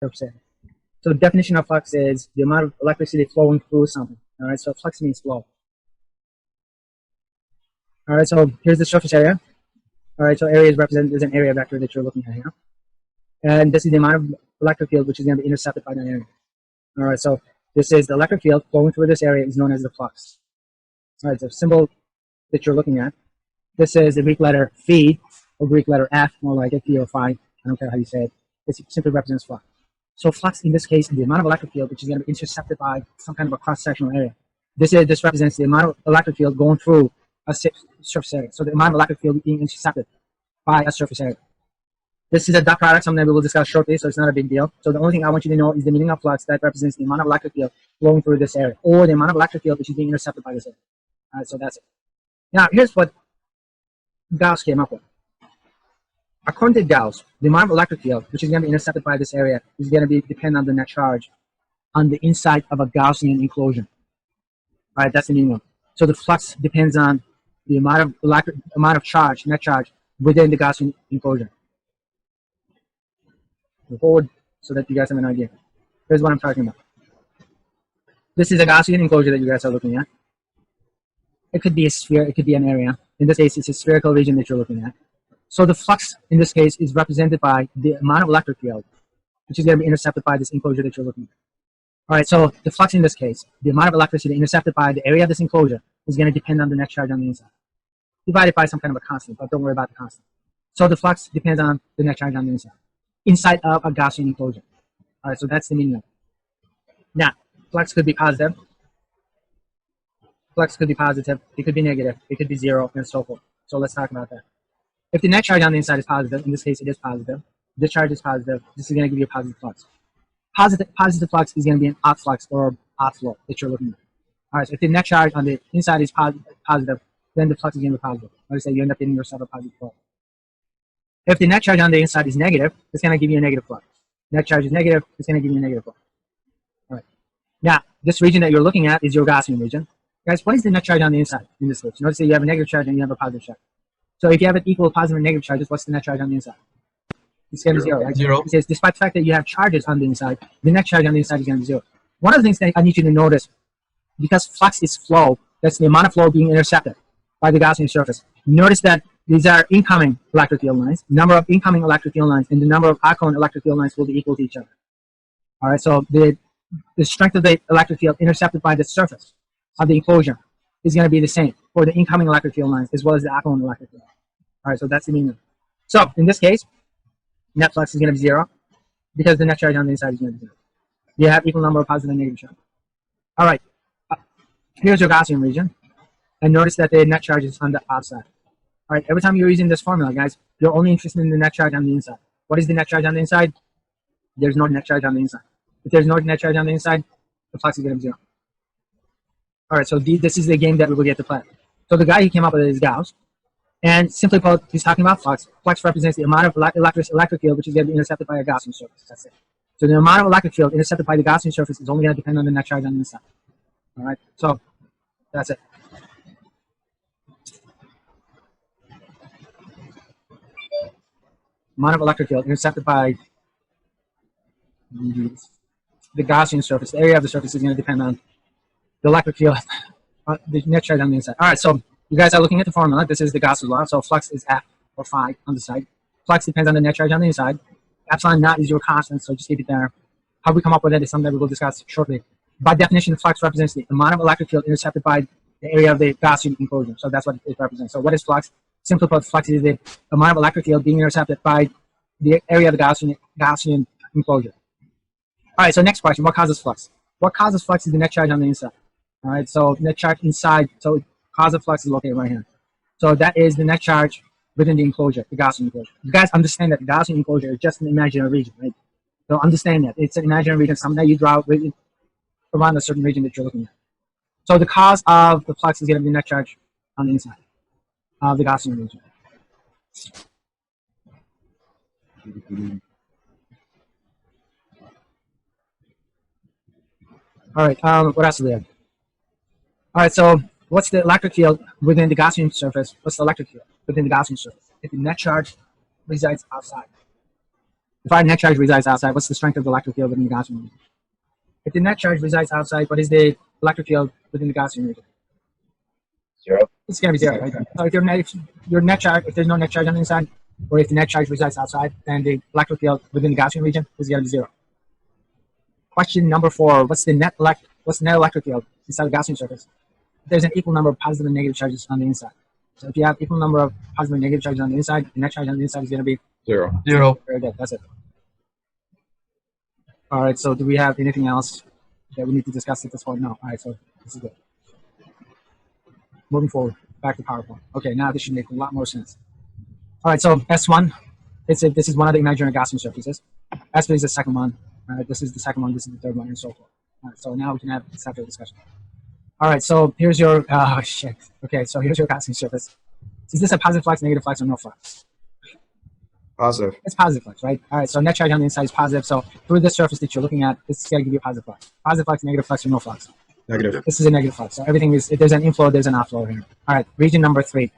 surface area. So the definition of flux is the amount of electricity flowing through something. All right, so flux means flow. All right, so here's the surface area. All right, so area is represented as an area vector that you're looking at here. And this is the amount of electric field which is going to be intercepted by that area. All right, so this is the electric field flowing through this area is known as the flux. All right, the symbol that you're looking at. This is the Greek letter phi, or Greek letter F, more like it, phi or phi. I don't care how you say it. This simply represents flux. So flux in this case is the amount of electric field which is going to be intercepted by some kind of a cross-sectional area. This represents the amount of electric field going through a surface area. So the amount of electric field being intercepted by a surface area. This is a dot product, something that we will discuss shortly, so it's not a big deal. So the only thing I want you to know is the meaning of flux that represents the amount of electric field flowing through this area, or the amount of electric field which is being intercepted by this area. All right, so that's it. Now, here's what Gauss came up with. According to Gauss, the amount of electric field which is going to be intercepted by this area is going to be dependent on the net charge on the inside of a Gaussian enclosure. All right, that's the meaning of it. So the flux depends on the amount of charge, net charge, within the Gaussian enclosure. Forward so that you guys have an idea. Here's what I'm talking about. This is a Gaussian enclosure that you guys are looking at. It could be a sphere, it could be an area. In this case, it's a spherical region that you're looking at. So the flux in this case is represented by the amount of electric field, which is going to be intercepted by this enclosure that you're looking at. All right, so the flux in this case, the amount of electricity intercepted by the area of this enclosure is going to depend on the net charge on the inside, divided by some kind of a constant, but don't worry about the constant. So the flux depends on the net charge on the inside of a Gaussian enclosure. All right, so that's the meaning of it. Now, flux could be positive. Flux could be positive. It could be negative. It could be zero, and so forth. So let's talk about that. If the net charge on the inside is positive, in this case it is positive, this charge is positive, this is going to give you a positive flux. Positive flux is going to be an odd flux or odd flow that you're looking at. All right, so if the net charge on the inside is positive, then the flux is going to be positive. Let's say you end up getting yourself a positive flow. If the net charge on the inside is negative, it's going to give you a negative flux. Net charge is negative, it's going to give you a negative flux. All right. Now, this region that you're looking at is your Gaussian region. Guys, what is the net charge on the inside in this case? Notice that you have a negative charge and you have a positive charge. So if you have an equal positive and negative charges, what's the net charge on the inside? It's going to be zero, right? Zero. Because despite the fact that you have charges on the inside, the net charge on the inside is going to be zero. One of the things that I need you to notice, because flux is flow, that's the amount of flow being intercepted by the Gaussian surface. Notice that these are incoming electric field lines. Number of incoming electric field lines and the number of outgoing electric field lines will be equal to each other. All right, so the strength of the electric field intercepted by the surface of the enclosure is going to be the same for the incoming electric field lines as well as the outgoing electric field. All right, so that's the meaning. So in this case, net flux is going to be zero because the net charge on the inside is going to be zero. You have equal number of positive and negative charge. All right, here's your Gaussian region, and notice that the net charge is on the outside. All right, every time you're using this formula, guys, you're only interested in the net charge on the inside. What is the net charge on the inside? There's no net charge on the inside. If there's no net charge on the inside, the flux is going to be zero. All right, so this is the game that we will get to play. So the guy who came up with it is Gauss. And simply put, he's talking about flux. Flux represents the amount of electric field which is going to be intercepted by a Gaussian surface. That's it. So the amount of electric field intercepted by the Gaussian surface is only going to depend on the net charge on the inside. All right, so that's it. Amount of electric field intercepted by the Gaussian surface. The area of the surface is going to depend on the electric field, the net charge on the inside. All right, so you guys are looking at the formula. This is the Gauss law. So flux is F or phi on the side. Flux depends on the net charge on the inside. Epsilon naught is your constant, so just keep it there. How we come up with it is something that we will discuss shortly. By definition, flux represents the amount of electric field intercepted by the area of the Gaussian enclosure. So that's what it represents. So what is flux? Simply put, flux is the amount of electric field being intercepted by the area of the Gaussian enclosure. All right, so next question, what causes flux? What causes flux is the net charge on the inside. All right, so net charge inside, so cause of flux is located right here. So that is the net charge within the enclosure, the Gaussian enclosure. You guys understand that the Gaussian enclosure is just an imaginary region, right? So understand that. It's an imaginary region, something that you draw around a certain region that you're looking at. So the cause of the flux is going to be net charge on the inside of the Gaussian region. All right, what else is there? All right, so what's the electric field within the Gaussian surface? What's the electric field within the Gaussian surface? If the net charge resides outside. If our net charge resides outside, what's the strength of the electric field within the Gaussian region? If the net charge resides outside, what is the electric field within the Gaussian region? 0. It's going to be 0, right? So if your net charge, if there's no net charge on the inside, or if the net charge resides outside, then the electric field within the Gaussian region is going to be 0. Question number 4: what's the net electric field inside the Gaussian surface? There's an equal number of positive and negative charges on the inside. So if you have equal number of positive and negative charges on the inside, the net charge on the inside is going to be 0. Very good. That's it. All right. So do we have anything else that we need to discuss at this point? No. All right. So this is good. Moving forward, back to PowerPoint. Okay. Now this should make a lot more sense. All right. So S1, this is one of the imaginary Gaussian surfaces. S2 is the second one. All right. This is the second one. This is the third one, and so forth. All right. So now we can have a separate discussion. All right, so here's your, oh shit. Okay, so here's your Gaussian surface. Is this a positive flux, negative flux, or no flux? Positive. It's positive flux, right? All right, so net charge on the inside is positive. So through this surface that you're looking at, this is going to give you a positive flux. Positive flux, negative flux, or no flux? Negative. This is a negative flux. So everything is, if there's an inflow, there's an outflow here. All right, region number 3.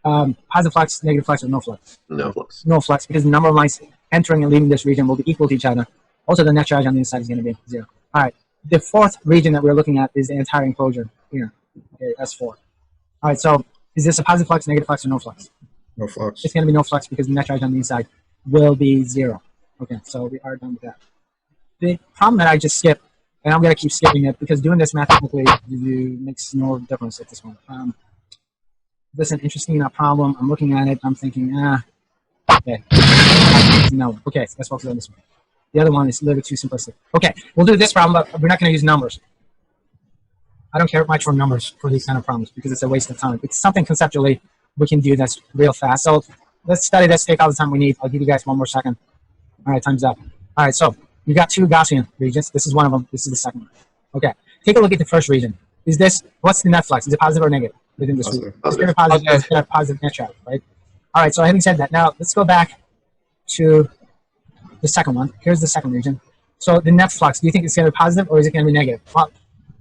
Positive flux, negative flux, or no flux? No flux. No flux, because the number of lines entering and leaving this region will be equal to each other. Also, the net charge on the inside is going to be 0. All right, the 4th region that we're looking at is the entire enclosure here. Okay, S4. All right, so is this a positive flux, negative flux, or no flux? No flux. It's going to be no flux because the net charge on the inside will be 0. Okay, so we are done with that. The problem that I just skipped, and I'm going to keep skipping it because doing this mathematically makes no difference at this point. This is an interesting problem. I'm looking at it. I'm thinking, okay. No, okay, let's focus on this one. The other one is a little bit too simplistic. Okay, we'll do this problem, but we're not going to use numbers. I don't care much for numbers for these kind of problems because it's a waste of time. It's something conceptually we can do that's real fast. So let's study this, take all the time we need. I'll give you guys one more second. All right, time's up. All right, so you got 2 Gaussian regions. This is one of them. This is the second one. Okay, take a look at the first region. Is this, what's the net flux? Is it positive or negative within this region? It's going to be positive. It's going to have positive net charge, right? All right, so having said that, now let's go back to the second one. Here's the second region. So the net flux, do you think it's going to be positive or is it going to be negative? Well,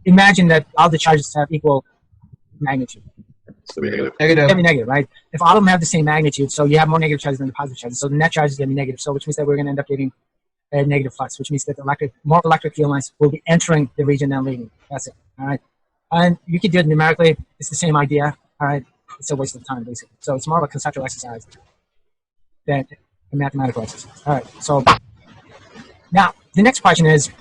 imagine that all the charges have equal magnitude. It's going to be negative. It's going to be negative, right? If all of them have the same magnitude, so you have more negative charges than the positive charges. So the net charge is going to be negative. So which means that we're going to end up getting a negative flux, which means that more electric field lines will be entering the region than leaving. That's it. All right. And you can do it numerically. It's the same idea. All right. It's a waste of time, basically. So it's more of a conceptual exercise than a mathematical exercise. All right. So now the next question is,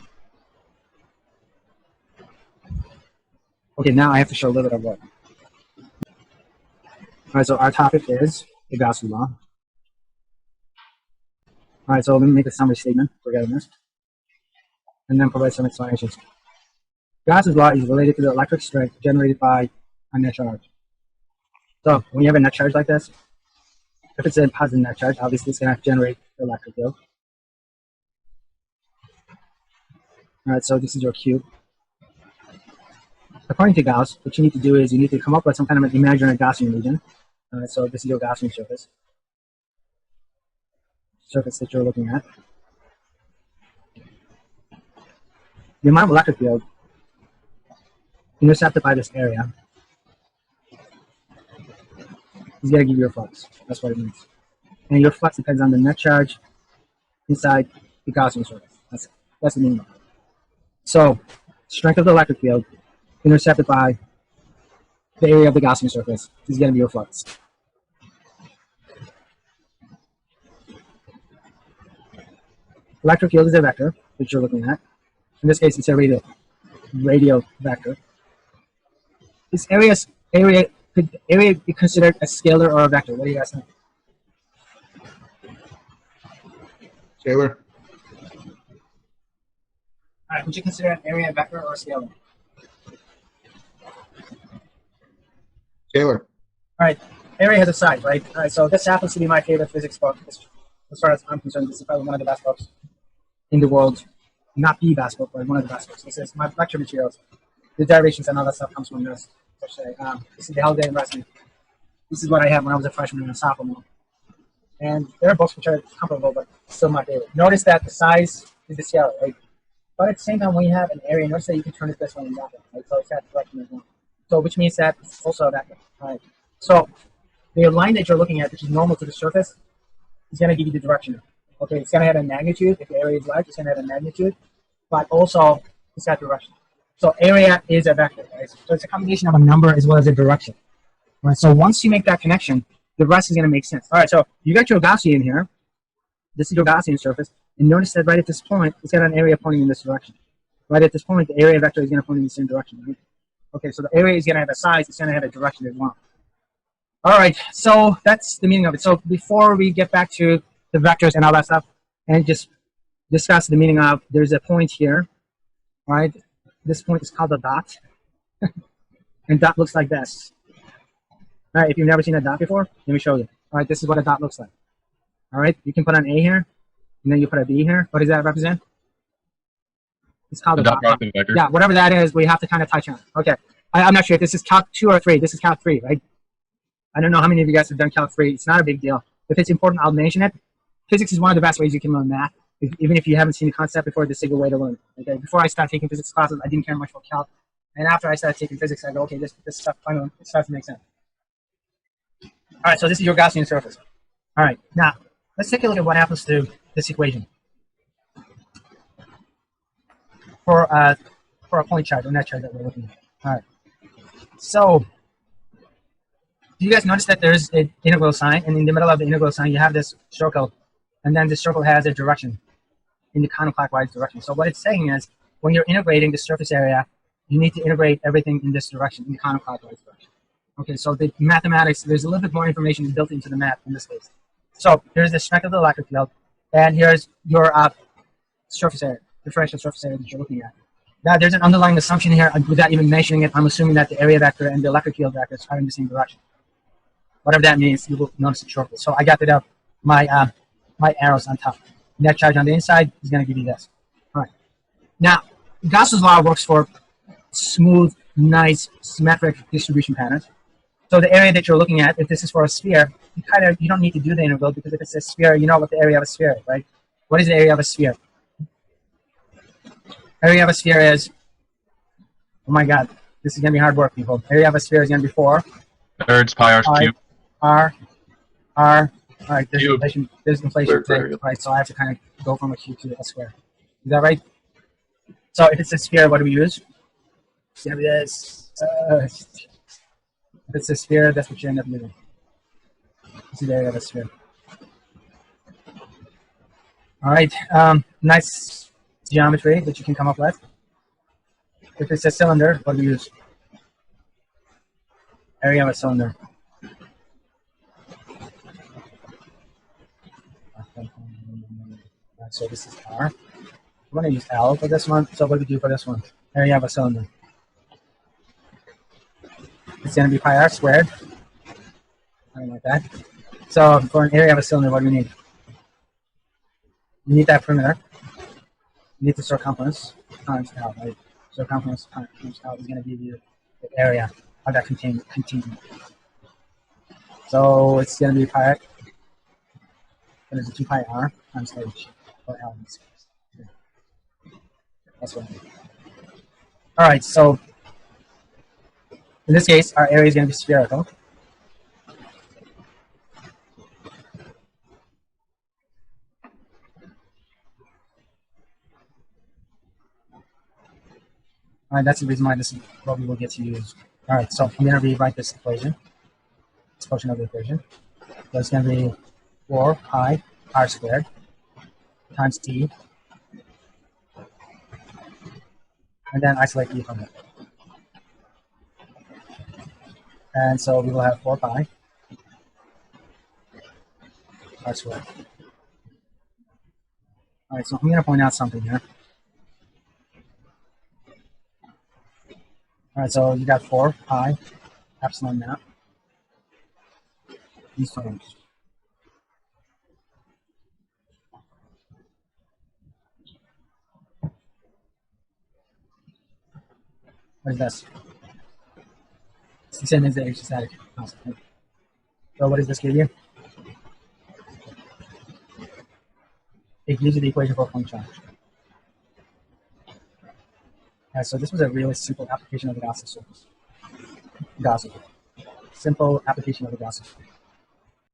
okay, now I have to show a little bit of what. All right, so our topic is the Gauss law. All right, so let me make a summary statement regarding this, and then provide some explanations. Gauss's law is related to the electric strength generated by a net charge. So when you have a net charge like this, if it's a positive net charge, obviously it's going to generate the electric field. All right, so this is your cube. According to Gauss, what you need to do is you need to come up with some kind of an imaginary Gaussian region. All right, so this is your Gaussian surface that you're looking at. The amount of electric field intercepted by this area is going to give you your flux. That's what it means. And your flux depends on the net charge inside the Gaussian surface. That's the meaning of it. So, strength of the electric field intercepted by the area of the Gaussian surface is going to be your flux. Electric field is a vector that you're looking at. In this case, it's a radial vector. This could area be considered a scalar or a vector? What do you guys think? Scalar. All right, would you consider an area a vector or a scalar? Scalar. All right, area has a size, right? All right, so this happens to be my favorite physics book. As far as I'm concerned, this is probably one of the best books in the world. Not the best book, but one of the best books. This is my lecture materials. The derivations and all that stuff comes from this. This is the Holiday and Recipe. This is what I had when I was a freshman and a sophomore. And there are books which are comparable, but still my favorite. Notice that the size is the scalar, right? But at the same time, when you have an area, notice that you can turn it this way and that way, right? So it's that direction as well. So which means that it's also a vector. All right. So the line that you're looking at, which is normal to the surface, is going to give you the direction Okay, it's gonna have a magnitude. If the area is large, it's gonna have a magnitude, but also it's got direction. So area is a vector, right? So it's a combination of a number as well as a direction. Right. So once you make that connection, the rest is gonna make sense. All right. So you got your Gaussian here. This is your Gaussian surface, and notice that right at this point, it's got an area pointing in this direction. Right at this point, the area vector is gonna point in the same direction. Right? Okay. So the area is gonna have a size. It's gonna have a direction as well. All right. So that's the meaning of it. So before we get back to the vectors and all that stuff, and just discuss the meaning of, there's a point here, right? This point is called a dot, and dot looks like this. All right, if you've never seen a dot before, let me show you. All right, this is what a dot looks like. All right, you can put an A here, and then you put a B here. What does that represent? It's called a dot. Yeah, whatever that is, we have to kind of touch on. Okay, I'm not sure if this is Calc 2 or 3. This is Calc 3, right? I don't know how many of you guys have done Calc 3. It's not a big deal. If it's important, I'll mention it. Physics is one of the best ways you can learn math. Even if you haven't seen the concept before, this is a good way to learn. Okay, before I started taking physics classes, I didn't care much about calc, and after I started taking physics, I go, okay, this stuff finally it starts to make sense. All right, so this is your Gaussian surface. All right, now let's take a look at what happens to this equation for a point charge or net charge that we're looking at. All right, so do you guys notice that there's an integral sign, and in the middle of the integral sign, you have this circle, and then this circle has a direction in the counterclockwise direction. So what it's saying is, when you're integrating the surface area, you need to integrate everything in this direction, in the counterclockwise direction. Okay, so the mathematics, there's a little bit more information built into the math in this case. So here's the strength of the electric field, and here's your surface area, differential surface area that you're looking at. Now there's an underlying assumption here, without even mentioning it, I'm assuming that the area vector and the electric field vector are in the same direction. Whatever that means, you will notice it shortly. So I got it up, my arrows on top. Net charge on the inside is going to give you this. All right. Now, Gauss's law works for smooth, nice, symmetric distribution patterns. So the area that you're looking at, if this is for a sphere, you don't need to do the integral, because if it's a sphere, you know what the area of a sphere is, right? What is the area of a sphere? Area of a sphere is, oh my God, this is going to be hard work, people. Area of a sphere is going to be 4 thirds pi r cubed. All right, there's inflation, right? So I have to kind of go from a cube to a square. Is that right? So if it's a sphere, what do we use? This. If it's a sphere, that's what you end up using. This is the area of a sphere. All right, nice geometry that you can come up with. If it's a cylinder, what do we use? Area of a cylinder. So this is R. I'm going to use L for this one. So what do we do for this one? Area of a cylinder. It's going to be pi r squared. Something like that. So for an area of a cylinder, what do we need? You need that perimeter. You need the circumference times L, right? Circumference times L is going to give you the area of that continuum. So it's going to be pi. What is it? 2 pi r times h. Or L in this case. That's what I mean. All right, so in this case, our area is going to be spherical. All right, that's the reason why this is what we will get to use. All right, so I'm going to rewrite this equation, this portion of the equation. So it's going to be 4 pi r squared times t, and then isolate e from it. And so we will have 4 pi r squared. All right, so I'm going to point out something here. All right, so you got 4 pi epsilon naught. These terms. What is this? It's the same as the hydrostatic constant. So what does this give you? It gives you the equation for point charge. So this was a really simple application of the Gauss surface. Simple application of the Gauss surface.